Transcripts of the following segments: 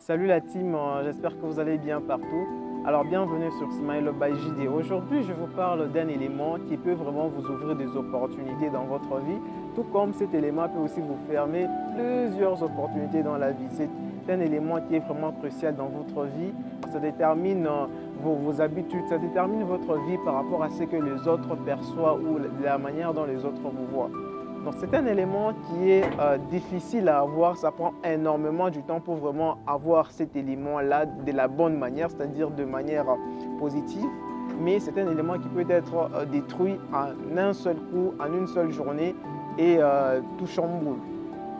Salut la team, j'espère que vous allez bien partout. Alors bienvenue sur Smile by JD. Aujourd'hui je vous parle d'un élément qui peut vraiment vous ouvrir des opportunités dans votre vie, tout comme cet élément peut aussi vous fermer plusieurs opportunités dans la vie. C'est un élément qui est vraiment crucial dans votre vie. Ça détermine vos habitudes, ça détermine votre vie par rapport à ce que les autres perçoivent ou la manière dont les autres vous voient. Donc c'est un élément qui est difficile à avoir, ça prend énormément du temps pour vraiment avoir cet élément-là de la bonne manière, c'est-à-dire de manière positive. Mais c'est un élément qui peut être détruit en un seul coup, en une seule journée et tout chamboule.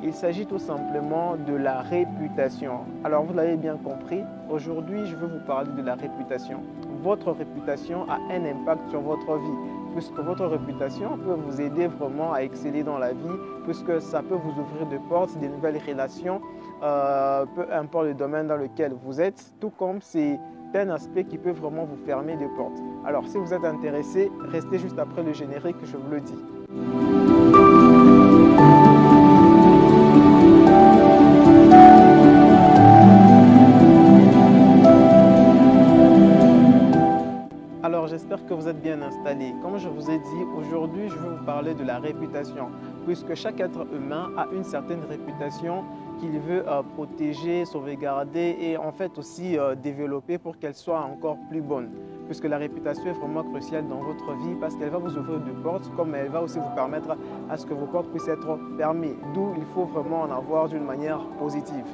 Il s'agit tout simplement de la réputation. Alors vous l'avez bien compris, aujourd'hui je veux vous parler de la réputation. Votre réputation a un impact sur votre vie, puisque votre réputation peut vous aider vraiment à exceller dans la vie, puisque ça peut vous ouvrir des portes, des nouvelles relations, peu importe le domaine dans lequel vous êtes, tout comme c'est un aspect qui peut vraiment vous fermer des portes. Alors si vous êtes intéressé, restez juste après le générique, je vous le dis. Alors j'espère que vous êtes bien installés. Comme je vous ai dit, aujourd'hui je vais vous parler de la réputation, puisque chaque être humain a une certaine réputation qu'il veut protéger, sauvegarder et en fait aussi développer pour qu'elle soit encore plus bonne. Puisque la réputation est vraiment cruciale dans votre vie parce qu'elle va vous ouvrir des portes, comme elle va aussi vous permettre à ce que vos portes puissent être fermées. D'où il faut vraiment en avoir d'une manière positive.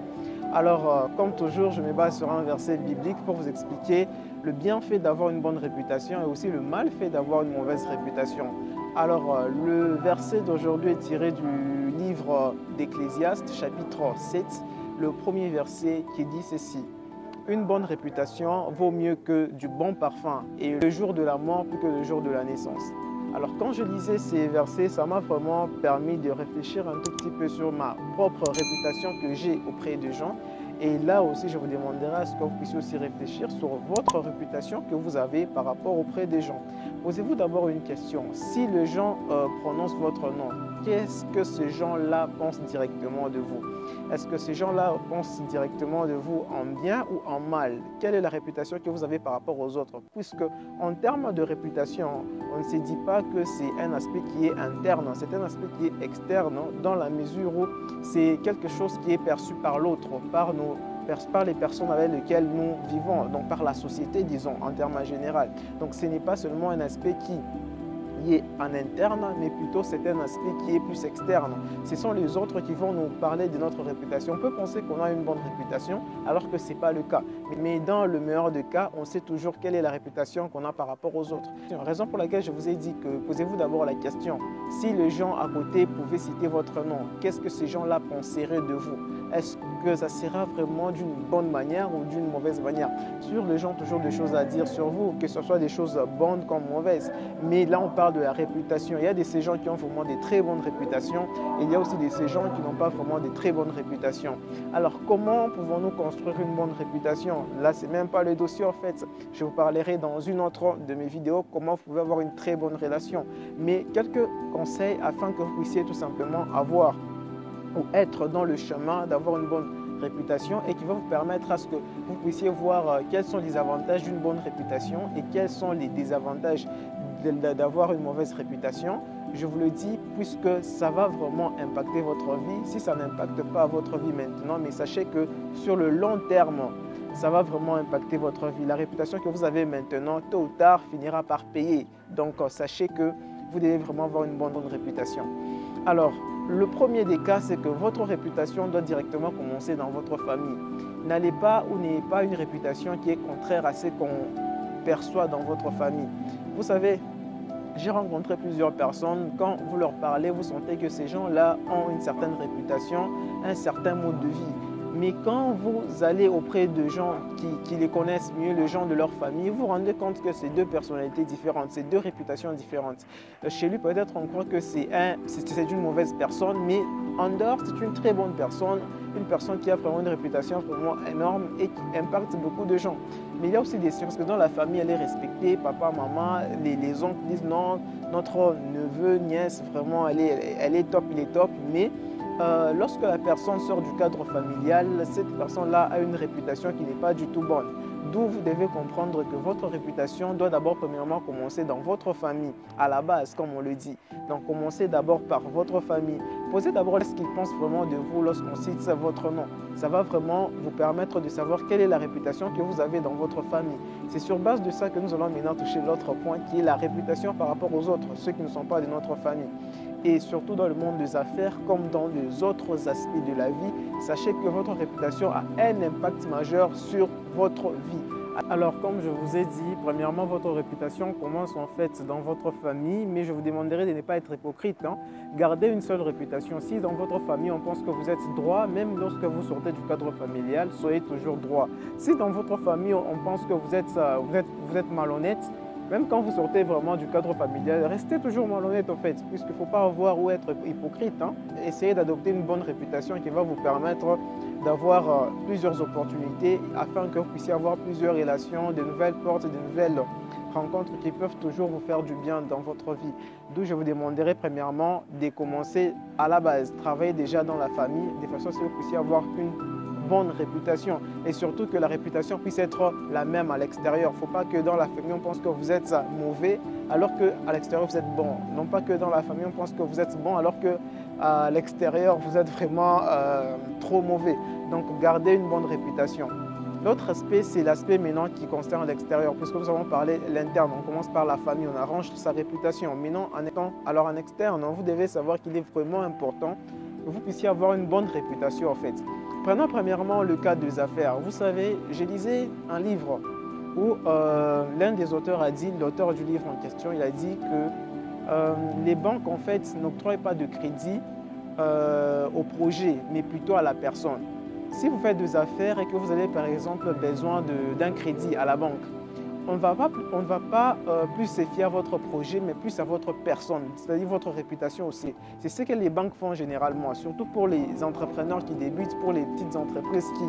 Alors, comme toujours, je me base sur un verset biblique pour vous expliquer le bienfait d'avoir une bonne réputation et aussi le malfait d'avoir une mauvaise réputation. Alors, le verset d'aujourd'hui est tiré du livre d'Ecclésiaste, chapitre 7, le premier verset qui dit ceci. Une bonne réputation vaut mieux que du bon parfum et le jour de la mort plus que le jour de la naissance. Alors quand je lisais ces versets, ça m'a vraiment permis de réfléchir un tout petit peu sur ma propre réputation que j'ai auprès des gens. Et là aussi, je vous demanderai à ce que vous puissiez aussi réfléchir sur votre réputation que vous avez par rapport auprès des gens. Posez-vous d'abord une question. Si les gens prononcent votre nom, qu'est-ce que ces gens-là pensent directement de vous? Est-ce que ces gens-là pensent directement de vous en bien ou en mal? Quelle est la réputation que vous avez par rapport aux autres? Puisque en termes de réputation, on ne se dit pas que c'est un aspect qui est interne, c'est un aspect qui est externe dans la mesure où c'est quelque chose qui est perçu par l'autre, par les personnes avec lesquelles nous vivons, donc par la société, disons, en termes général. Donc ce n'est pas seulement un aspect qui est en interne, mais plutôt c'est un aspect qui est plus externe. Ce sont les autres qui vont nous parler de notre réputation. On peut penser qu'on a une bonne réputation alors que ce n'est pas le cas. Mais dans le meilleur des cas, on sait toujours quelle est la réputation qu'on a par rapport aux autres. C'est la raison pour laquelle je vous ai dit que posez-vous d'abord la question. Si les gens à côté pouvaient citer votre nom, qu'est-ce que ces gens-là penseraient de vous? Est-ce que ça sera vraiment d'une bonne manière ou d'une mauvaise manière? Sur les gens, toujours des choses à dire sur vous, que ce soit des choses bonnes comme mauvaises. Mais là, on parle de la réputation. Il y a de ces gens qui ont vraiment des très bonnes réputations et il y a aussi de ces gens qui n'ont pas vraiment de très bonnes réputations. Alors, comment pouvons-nous construire une bonne réputation? Là, ce n'est même pas le dossier en fait. Je vous parlerai dans une autre de mes vidéos comment vous pouvez avoir une très bonne relation. Mais quelques conseils afin que vous puissiez tout simplement avoir ou être dans le chemin d'avoir une bonne réputation et qui va vous permettre à ce que vous puissiez voir quels sont les avantages d'une bonne réputation et quels sont les désavantages d'avoir une mauvaise réputation. Je vous le dis puisque ça va vraiment impacter votre vie. Si ça n'impacte pas votre vie maintenant, mais sachez que sur le long terme, ça va vraiment impacter votre vie. La réputation que vous avez maintenant, tôt ou tard, finira par payer. Donc, sachez que vous devez vraiment avoir une bonne réputation. Alors, le premier des cas, c'est que votre réputation doit directement commencer dans votre famille. N'allez pas ou n'ayez pas une réputation qui est contraire à ce qu'on perçoit dans votre famille. Vous savez, j'ai rencontré plusieurs personnes, quand vous leur parlez, vous sentez que ces gens-là ont une certaine réputation, un certain mode de vie. Mais quand vous allez auprès de gens qui les connaissent mieux, les gens de leur famille, vous vous rendez compte que c'est deux personnalités différentes, c'est deux réputations différentes. Chez lui, peut-être on croit que c'est une mauvaise personne, mais en dehors, c'est une très bonne personne, une personne qui a vraiment une réputation vraiment énorme et qui impacte beaucoup de gens. Mais il y a aussi des choses, parce que dans la famille, elle est respectée, papa, maman, les oncles disent non, notre neveu, nièce, vraiment, elle est top, il est top, mais lorsque la personne sort du cadre familial, cette personne-là a une réputation qui n'est pas du tout bonne. D'où vous devez comprendre que votre réputation doit d'abord premièrement commencer dans votre famille, à la base, comme on le dit. Donc, commencez d'abord par votre famille. Posez d'abord ce qu'ils pensent vraiment de vous lorsqu'on cite votre nom. Ça va vraiment vous permettre de savoir quelle est la réputation que vous avez dans votre famille. C'est sur base de ça que nous allons maintenant toucher l'autre point qui est la réputation par rapport aux autres, ceux qui ne sont pas de notre famille. Et surtout dans le monde des affaires comme dans les autres aspects de la vie, sachez que votre réputation a un impact majeur sur votre vie. Alors, comme je vous ai dit, premièrement, votre réputation commence en fait dans votre famille, mais je vous demanderai de ne pas être hypocrite. Gardez une seule réputation. Si dans votre famille, on pense que vous êtes droit, même lorsque vous sortez du cadre familial, soyez toujours droit. Si dans votre famille, on pense que vous êtes malhonnête, même quand vous sortez vraiment du cadre familial, restez toujours malhonnête en fait, puisqu'il ne faut pas avoir ou être hypocrite. Essayez d'adopter une bonne réputation qui va vous permettre d'avoir plusieurs opportunités afin que vous puissiez avoir plusieurs relations, de nouvelles portes, de nouvelles rencontres qui peuvent toujours vous faire du bien dans votre vie. D'où je vous demanderai premièrement de commencer à la base, travailler déjà dans la famille, de façon à ce que vous puissiez avoir une bonne réputation et surtout que la réputation puisse être la même à l'extérieur. Il ne faut pas que dans la famille on pense que vous êtes mauvais alors qu'à l'extérieur vous êtes bon. Non pas que dans la famille on pense que vous êtes bon alors qu'à l'extérieur vous êtes vraiment trop mauvais. Donc gardez une bonne réputation. L'autre aspect, c'est l'aspect maintenant qui concerne l'extérieur, puisque nous avons parlé de l'interne. On commence par la famille, on arrange sa réputation. Maintenant, en externe, vous devez savoir qu'il est vraiment important que vous puissiez avoir une bonne réputation en fait. Prenons premièrement le cas des affaires. Vous savez, je lisais un livre où l'un des auteurs a dit, l'auteur du livre en question, il a dit que les banques en fait n'octroient pas de crédit au projet, mais plutôt à la personne. Si vous faites des affaires et que vous avez par exemple besoin d'un crédit à la banque, on ne va pas plus se fier à votre projet, mais plus à votre personne, c'est-à-dire votre réputation aussi. C'est ce que les banques font généralement, surtout pour les entrepreneurs qui débutent, pour les petites entreprises qui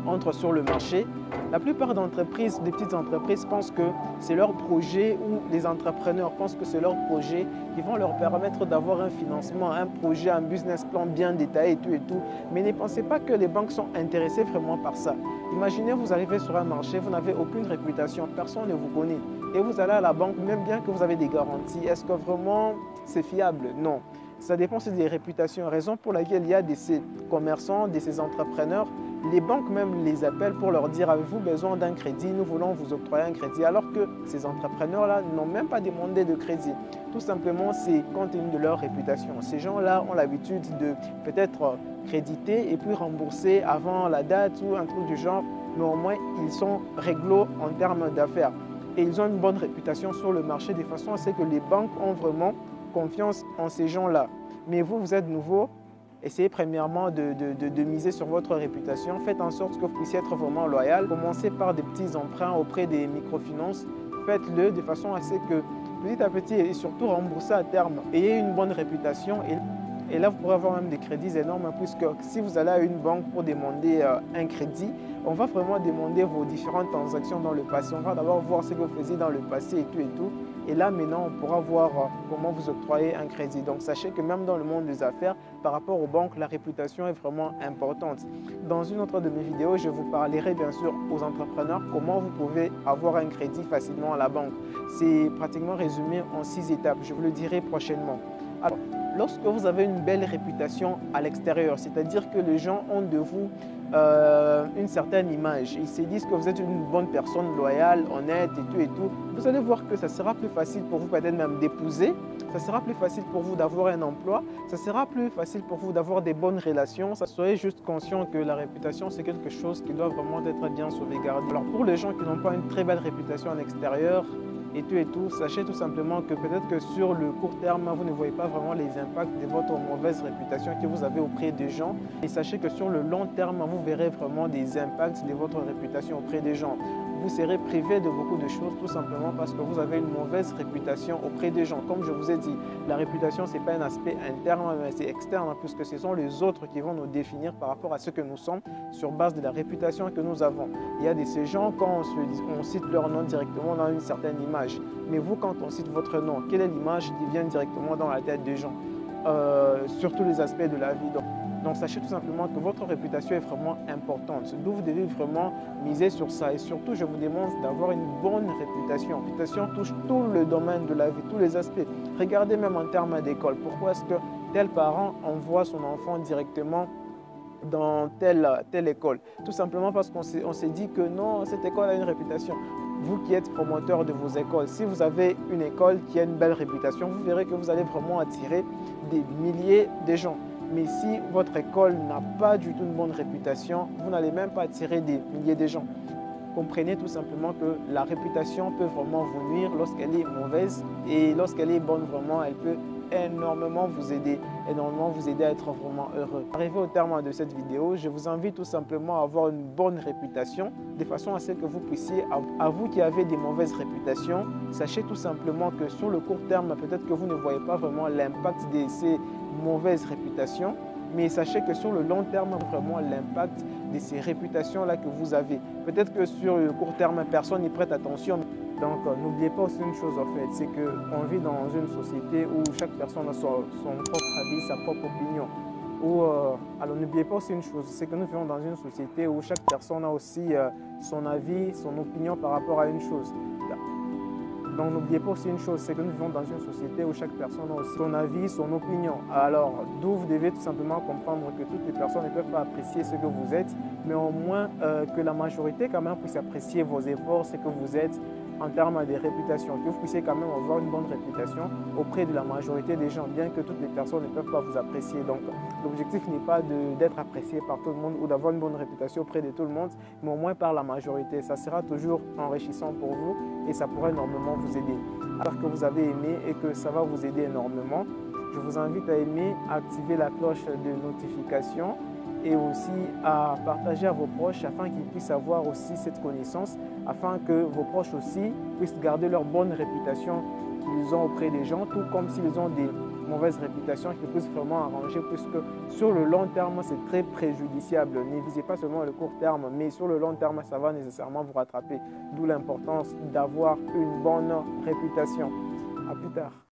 entrent sur le marché. La plupart des petites entreprises pensent que c'est leur projet ou les entrepreneurs pensent que c'est leur projet qui vont leur permettre d'avoir un financement, un projet, un business plan bien détaillé et tout. Mais ne pensez pas que les banques sont intéressées vraiment par ça. Imaginez, vous arrivez sur un marché, vous n'avez aucune réputation, personne ne vous connaît. Et vous allez à la banque, même bien que vous avez des garanties. Est-ce que vraiment c'est fiable? Non. Ça dépend des réputations, raison pour laquelle il y a de ces commerçants, de ces entrepreneurs, les banques même les appellent pour leur dire avez-vous besoin d'un crédit, nous voulons vous octroyer un crédit, alors que ces entrepreneurs-là n'ont même pas demandé de crédit. Tout simplement, c'est compte tenu de leur réputation. Ces gens-là ont l'habitude de peut-être créditer et puis rembourser avant la date ou un truc du genre, mais au moins ils sont réglo en termes d'affaires. Et ils ont une bonne réputation sur le marché de façon à ce que les banques ont vraiment confiance en ces gens-là. Mais vous, vous êtes nouveau, essayez premièrement de miser sur votre réputation. Faites en sorte que vous puissiez être vraiment loyal. Commencez par des petits emprunts auprès des microfinances. Faites-le de façon à ce que petit à petit et surtout rembourser à terme. Ayez une bonne réputation et là, vous pourrez avoir même des crédits énormes puisque si vous allez à une banque pour demander un crédit, on va vraiment demander vos différentes transactions dans le passé. On va d'abord voir ce que vous faisiez dans le passé et tout. Et là, maintenant, on pourra voir comment vous octroyer un crédit. Donc, sachez que même dans le monde des affaires, par rapport aux banques, la réputation est vraiment importante. Dans une autre de mes vidéos, je vous parlerai bien sûr aux entrepreneurs comment vous pouvez avoir un crédit facilement à la banque. C'est pratiquement résumé en 6 étapes. Je vous le dirai prochainement. Alors, lorsque vous avez une belle réputation à l'extérieur, c'est-à-dire que les gens ont de vous une certaine image, ils se disent que vous êtes une bonne personne, loyale, honnête et tout, vous allez voir que ça sera plus facile pour vous peut-être même d'épouser, ça sera plus facile pour vous d'avoir un emploi, ça sera plus facile pour vous d'avoir des bonnes relations. Soyez juste conscient que la réputation, c'est quelque chose qui doit vraiment être bien sauvegardé. Alors pour les gens qui n'ont pas une très belle réputation à l'extérieur, et tout, sachez tout simplement que peut-être que sur le court terme, vous ne voyez pas vraiment les impacts de votre mauvaise réputation que vous avez auprès des gens. Et sachez que sur le long terme, vous verrez vraiment des impacts de votre réputation auprès des gens. Vous serez privé de beaucoup de choses tout simplement parce que vous avez une mauvaise réputation auprès des gens. Comme je vous ai dit, la réputation, ce n'est pas un aspect interne, mais c'est externe, puisque ce sont les autres qui vont nous définir par rapport à ce que nous sommes sur base de la réputation que nous avons. Il y a de ces gens, quand on cite leur nom directement, on a une certaine image. Mais vous, quand on cite votre nom, quelle est l'image qui vient directement dans la tête des gens? sur tous les aspects de la vie. Donc, sachez tout simplement que votre réputation est vraiment importante. Donc vous devez vraiment miser sur ça. Et surtout, je vous demande d'avoir une bonne réputation. La réputation touche tout le domaine de la vie, tous les aspects. Regardez même en termes d'école. Pourquoi est-ce que tel parent envoie son enfant directement dans telle école? Tout simplement parce qu'on s'est dit que non, cette école a une réputation. Vous qui êtes promoteur de vos écoles, si vous avez une école qui a une belle réputation, vous verrez que vous allez vraiment attirer des milliers de gens. Mais si votre école n'a pas du tout une bonne réputation, vous n'allez même pas attirer des milliers de gens. Comprenez tout simplement que la réputation peut vraiment vous nuire lorsqu'elle est mauvaise, et lorsqu'elle est bonne, vraiment, elle peut énormément vous aider à être vraiment heureux. Arrivé au terme de cette vidéo, je vous invite tout simplement à avoir une bonne réputation de façon à ce que vous puissiez, à vous qui avez des mauvaises réputations, sachez tout simplement que sur le court terme, peut-être que vous ne voyez pas vraiment l'impact de ces mauvaises réputations, mais sachez que sur le long terme, vraiment l'impact de ces réputations-là que vous avez. Peut-être que sur le court terme, personne n'y prête attention. Donc, n'oubliez pas aussi une chose en fait, c'est qu'on vit dans une société où chaque personne a son propre avis, sa propre opinion. Alors, n'oubliez pas aussi une chose, c'est que nous vivons dans une société où chaque personne a aussi son avis, son opinion par rapport à une chose. Donc, n'oubliez pas aussi une chose, c'est que nous vivons dans une société où chaque personne a aussi son avis, son opinion. Alors, d'où vous devez tout simplement comprendre que toutes les personnes ne peuvent pas apprécier ce que vous êtes, mais au moins que la majorité quand même puisse apprécier vos efforts, ce que vous êtes en termes de réputation, que vous puissiez quand même avoir une bonne réputation auprès de la majorité des gens, bien que toutes les personnes ne peuvent pas vous apprécier. Donc, l'objectif n'est pas d'être apprécié par tout le monde ou d'avoir une bonne réputation auprès de tout le monde, mais au moins par la majorité. Ça sera toujours enrichissant pour vous et ça pourrait énormément vous aider. Alors que vous avez aimé et que ça va vous aider énormément, je vous invite à aimer, à activer la cloche de notification et aussi à partager à vos proches afin qu'ils puissent avoir aussi cette connaissance, afin que vos proches aussi puissent garder leur bonne réputation qu'ils ont auprès des gens, tout comme s'ils ont des mauvaises réputations qu'ils puissent vraiment arranger, puisque sur le long terme, c'est très préjudiciable. Ne visez pas seulement le court terme, mais sur le long terme, ça va nécessairement vous rattraper. D'où l'importance d'avoir une bonne réputation. À plus tard.